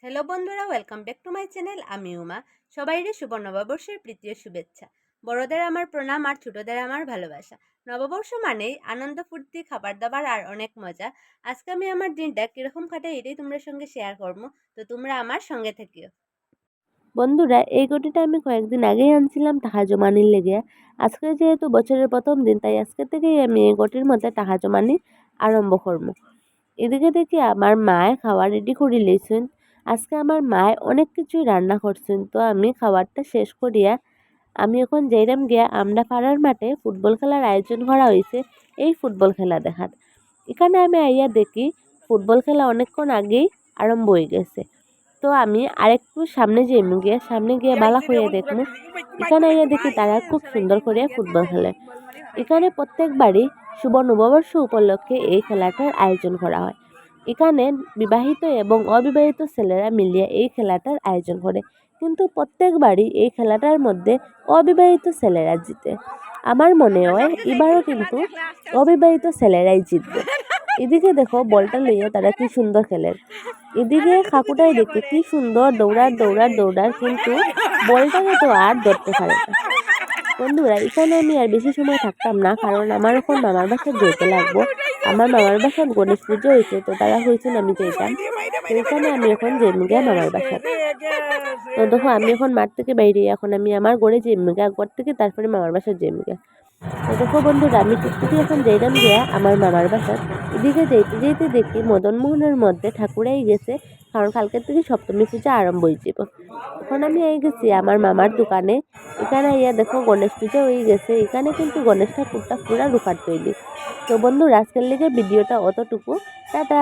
Hello বন্ধুরা, welcome back to my channel. আমি উমা। সবাইরে শুভ নববর্ষের প্রীতীয় শুভেচ্ছা। বড়দের আমার প্রণাম আর ছোটদের আমার ভালোবাসা। নববর্ষ মানেই আনন্দ, ফুর্তি, খাবার দাবার আর অনেক মজা। আজকে আমি আমার দিনটা কিরকম কাটাই এটাই তোমাদের সঙ্গে শেয়ার করবো, তো তোমরা আমার সঙ্গে থাকিও। বন্ধুরা, এই গটিটা আমি কয়েকদিন আগেই আনছিলাম টাকা জমানির লেগে। আজকে যেহেতু বছরের প্রথম দিন, তাই আজকে থেকেই আমি এই গটির মধ্যে টাকা জমানি আরম্ভ করবো। এদিকে দেখি আমার মায়ে খাওয়া রেডি করে লইছেন। আজকে আমার মায়ে অনেক কিছুই রান্না করছেন, তো আমি খাবারটা শেষ করিয়া আমি এখন যাইরাম গিয়া আমরা পাড়ার মাঠে ফুটবল খেলার আয়োজন করা হয়েছে, এই ফুটবল খেলা দেখার। এখানে আমি আইয়া দেখি ফুটবল খেলা অনেকক্ষণ আগেই আরম্ভ হয়ে গেছে। তো আমি আরেকটু সামনে গিয়ে বালা করিয়া দেখবো। এখানে আইয়া দেখি তারা খুব সুন্দর করে ফুটবল খেলে। এখানে প্রত্যেকবারই শুভ নববর্ষ উপলক্ষে এই খেলাটার আয়োজন করা হয়। এখানে বিবাহিত এবং অবিবাহিত ছেলেরা মিলিয়ে এই খেলাটার আয়োজন করে, কিন্তু প্রত্যেকবারই এই খেলাটার মধ্যে অবিবাহিত ছেলেরা জিতে। আমার মনে হয় এবারও কিন্তু অবিবাহিত ছেলেরাই জিতবে। এদিকে দেখো বলটা লইয়া তারা কি সুন্দর খেলেন। এদিকে কাকুটাই দেখতে কি সুন্দর দৌড়ার, কিন্তু বলটাকে তো আর ধরতে পারে না। বন্ধুরা, এখানে আমি আর বেশি সময় থাকতাম না, কারণ আমার এখন মামার বাসায় যেতে লাগবো। আমার মামার বাসায় গণেশ পুজো হয়েছে, তো তারা হয়েছেন আমি যেতাম। তো এখানে আমি এখন যেমগা মামার বাসা। তো দেখো আমি এখন মাঠ থেকে বাইরে, এখন আমি আমার গড়ে যেমগা, ঘর থেকে তারপরে মামার বাসায় যেমগা। তো দেখো বন্ধুরা, আমি টুকটুকি এখন যাইলাম গিয়া আমার মামার বাসায়। এদিকে যেতে যেতে দেখি মদনমোহনের মধ্যে ঠাকুরাই গেছে, কারণ কালকের থেকে সপ্তমী পূজা আরম্ভ হয়ে যাব। এখন আমি এই গেছি আমার মামার দোকানে। এখানে ইয়া দেখো গণেশ পূজা হয়ে গেছে। এখানে কিন্তু গণেশ ঠাকুরটা পুরা রূপার তৈরি। তো বন্ধুরা, আজকের লেগে ভিডিওটা অতটুকু। টাটা।